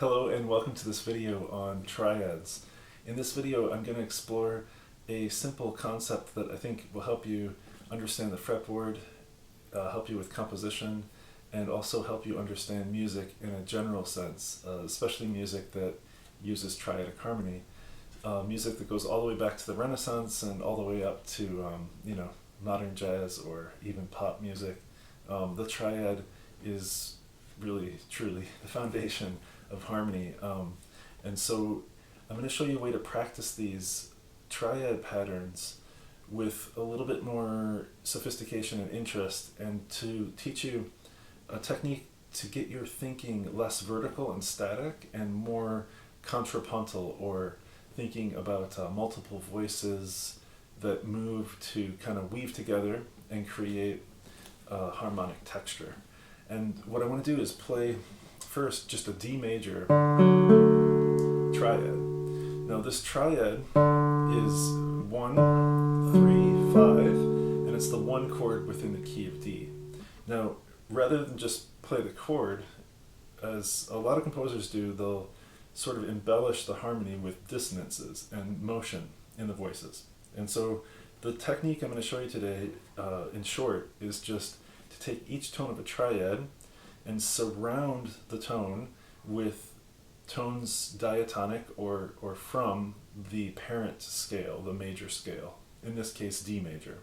Hello and welcome to this video on triads. In this video I'm going to explore a simple concept that I think will help you understand the fretboard, help you with composition, and also help you understand music in a general sense, especially music that uses triadic harmony. Music that goes all the way back to the Renaissance and all the way up to modern jazz or even pop music. The triad is really, truly the foundation of harmony. And so I'm going to show you a way to practice these triad patterns with a little bit more sophistication and interest, and to teach you a technique to get your thinking less vertical and static and more contrapuntal, or thinking about multiple voices that move to kind of weave together and create harmonic texture. And what I want to do is play first just a D major triad. Now this triad is 1, 3, 5, and it's the one chord within the key of D. Now rather than just play the chord, as a lot of composers do, they'll sort of embellish the harmony with dissonances and motion in the voices. And so the technique I'm going to show you today, in short, is just to take each tone of a triad and surround the tone with tones diatonic or from the parent scale, the major scale, in this case D major.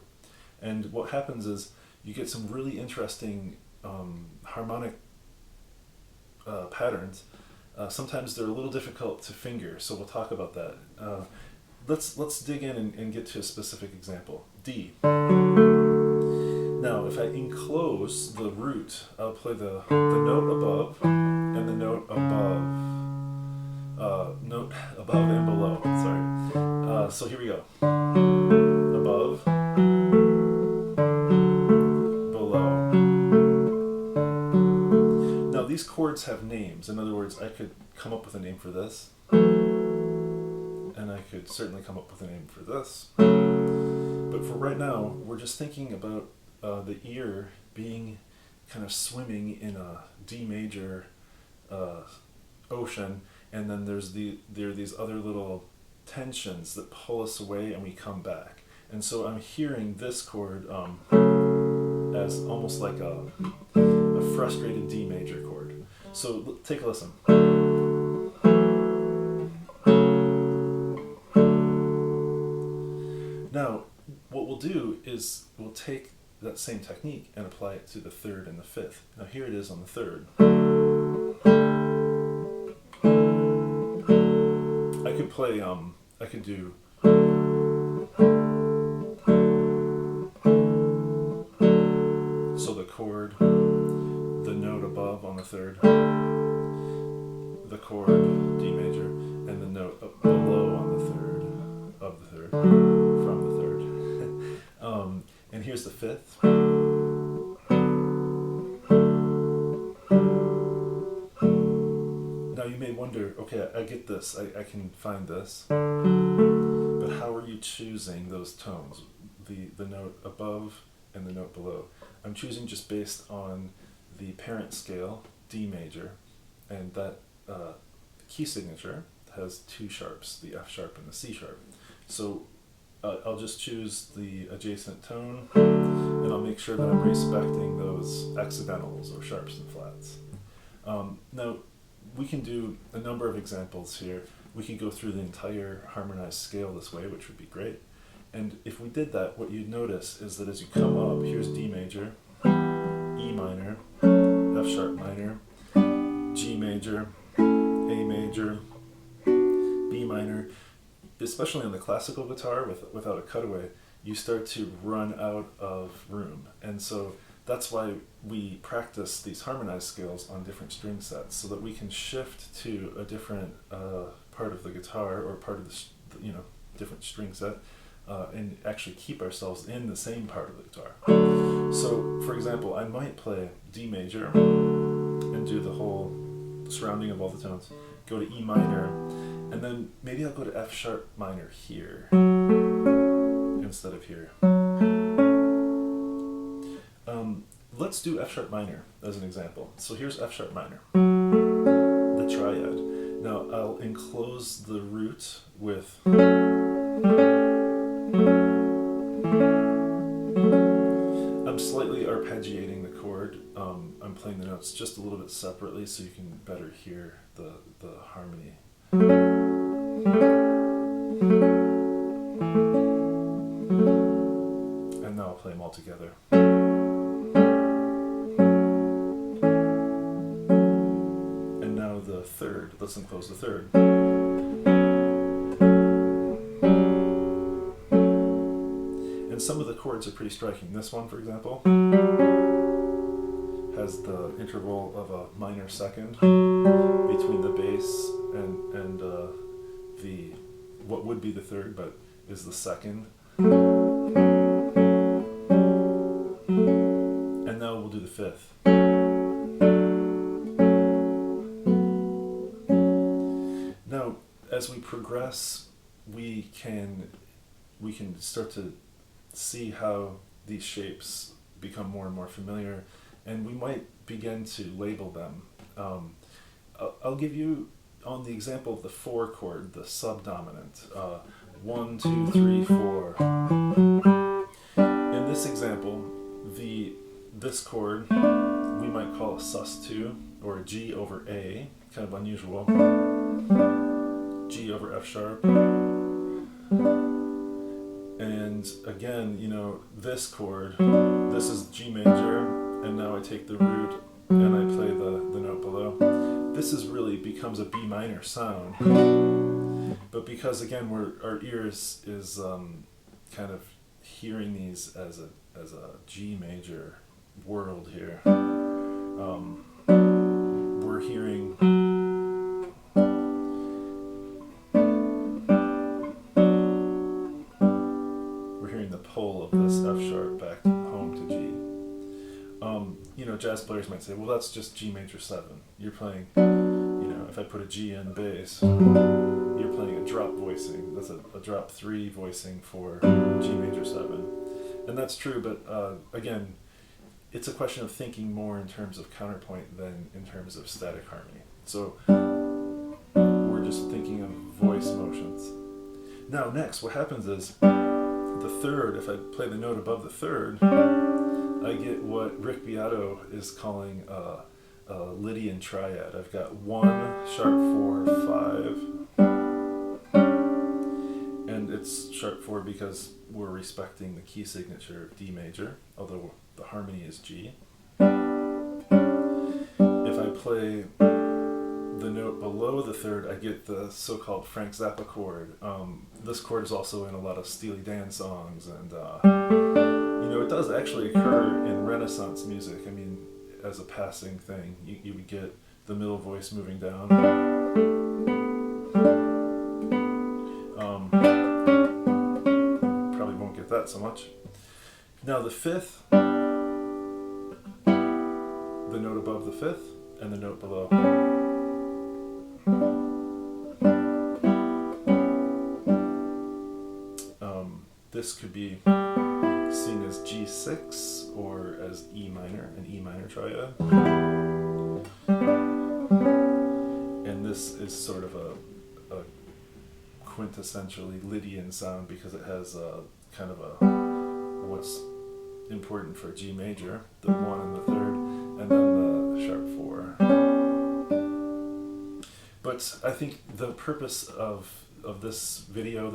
And what happens is you get some really interesting harmonic patterns. Sometimes they're a little difficult to finger, so we'll talk about that. Let's dig in and get to a specific example. D. Now, if I enclose the root, I'll play the note above and the note above and below. Sorry. So here we go. Above, below. Now these chords have names. In other words, I could come up with a name for this, and I could certainly come up with a name for this. But for right now, we're just thinking about the ear being kind of swimming in a D major ocean, and then there are these other little tensions that pull us away and we come back. And so I'm hearing this chord as almost like a frustrated D major chord. So take a listen. Now what we'll do is we'll take that same technique and apply it to the third and the fifth. Now here it is on the third. I could play, I could do so the chord, the note above on the third, the chord D major, and the note up below on the third of the third, from the third. And here's the fifth. Now you may wonder, okay, I get this, I can find this, but how are you choosing those tones, the note above and the note below? I'm choosing just based on the parent scale, D major, and that key signature has two sharps, the F sharp and the C sharp. So I'll just choose the adjacent tone, and I'll make sure that I'm respecting those accidentals or sharps and flats. Now, we can do a number of examples here. We could go through the entire harmonized scale this way, which would be great. And if we did that, what you'd notice is that as you come up, here's D major, E minor, F sharp minor, G major, A major, B minor. Especially on the classical guitar without a cutaway, you start to run out of room. And so that's why we practice these harmonized scales on different string sets, so that we can shift to a different part of the guitar or part of the different string set, and actually keep ourselves in the same part of the guitar. So for example, I might play D major and do the whole surrounding of all the tones, go to E minor, and then maybe I'll go to F sharp minor here instead of here. Let's do F sharp minor as an example. So here's F sharp minor, the triad. close the root with I'm slightly arpeggiating the chord. I'm playing the notes just a little bit separately so you can better hear the harmony. And now I'll play them all together. And now the third. Let's close the third. And some of the chords are pretty striking. This one, for example, has the interval of a minor second between the bass and the what would be the third, but is the second. And now we'll do the fifth. Now, as we progress, we can start to see how these shapes become more and more familiar, and we might begin to label them. I'll give you, on the example of the 4 chord, the subdominant, 1, 2, 3, 4. In this example, this chord we might call a sus2, or a G over A, kind of unusual. G over F sharp. And again, this chord, this is G major, and now I take the root and I play the note below. This really becomes a B minor sound, but because again our ears is kind of hearing these as a G major world here, we're hearing the pull of this F sharp back home to G. Jazz players might say, well, that's just G major 7. You're playing, if I put a G in bass, you're playing a drop voicing. That's a drop 3 voicing for G major 7. And that's true, but again, it's a question of thinking more in terms of counterpoint than in terms of static harmony. So we're just thinking of voice motions. Now next, what happens is, the third, if I play the note above the third, I get what Rick Beato is calling a Lydian triad. I've got 1, sharp 4, 5, and it's sharp 4 because we're respecting the key signature of D major, although the harmony is G. If I play the note below the third, I get the so-called Frank Zappa chord. This chord is also in a lot of Steely Dan songs, and it does actually occur in Renaissance music. I mean, as a passing thing, you would get the middle voice moving down. Probably won't get that so much. Now the fifth, the note above the fifth, and the note below. This could be seen as G6 or as E minor, an E minor triad. And this is sort of a quintessentially Lydian sound because it has a kind of what's important for G major, the 1 and the 3rd, and then the sharp 4. But I think the purpose of this video,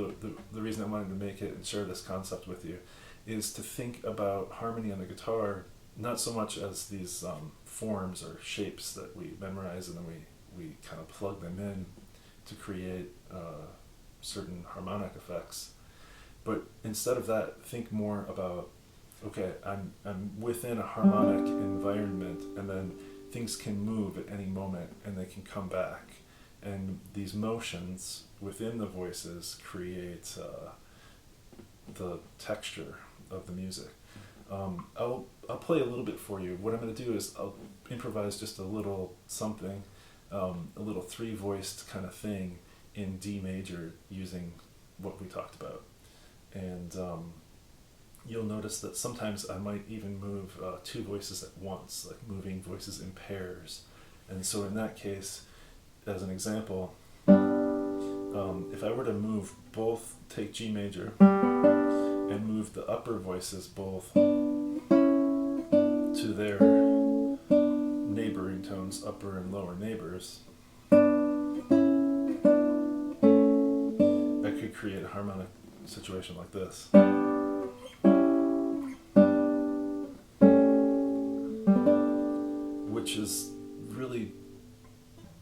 the reason I wanted to make it and share this concept with you, is to think about harmony on the guitar not so much as these forms or shapes that we memorize and then we kind of plug them in to create certain harmonic effects, but instead of that, think more about, okay, I'm within a harmonic environment, and then things can move at any moment and they can come back. And these motions within the voices create the texture of the music. I'll play a little bit for you. What I'm going to do is I'll improvise just a little something, a little 3-voiced kind of thing in D major using what we talked about. And you'll notice that sometimes I might even move 2 voices at once, like moving voices in pairs. And so in that case, as an example, if I were to move both, take G major, and move the upper voices both to their neighboring tones, upper and lower neighbors, I could create a harmonic situation like this. Which is really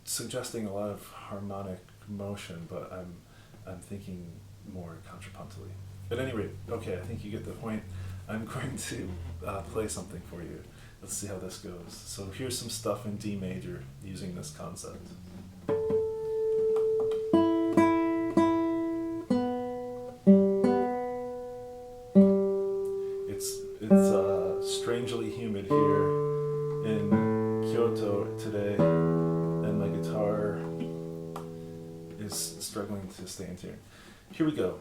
suggesting a lot of harmonic motion, but I'm thinking more contrapuntally. At any rate, okay, I think you get the point. I'm going to play something for you. Let's see how this goes. So here's some stuff in D major using this concept. It's strangely humid here in Kyoto today, and my guitar is struggling to stay in tune. Here we go.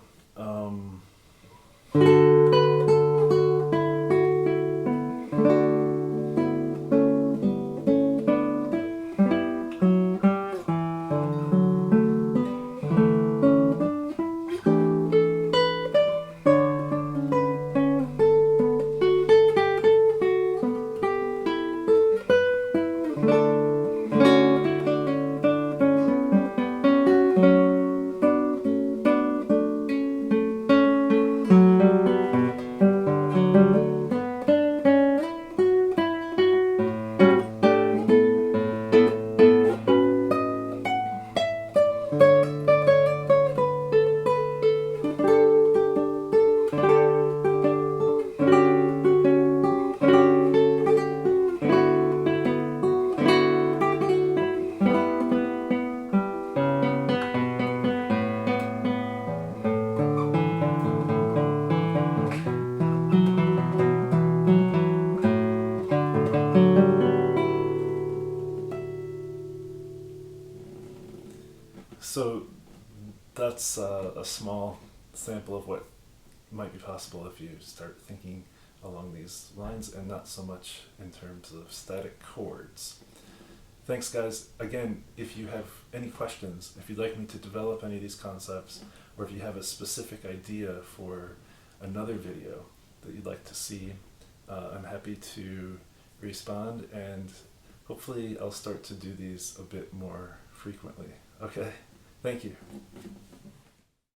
So that's a small sample of what might be possible if you start thinking along these lines and not so much in terms of static chords. Thanks guys. Again, if you have any questions, if you'd like me to develop any of these concepts, or if you have a specific idea for another video that you'd like to see, I'm happy to respond, and hopefully I'll start to do these a bit more frequently. Okay, thank you.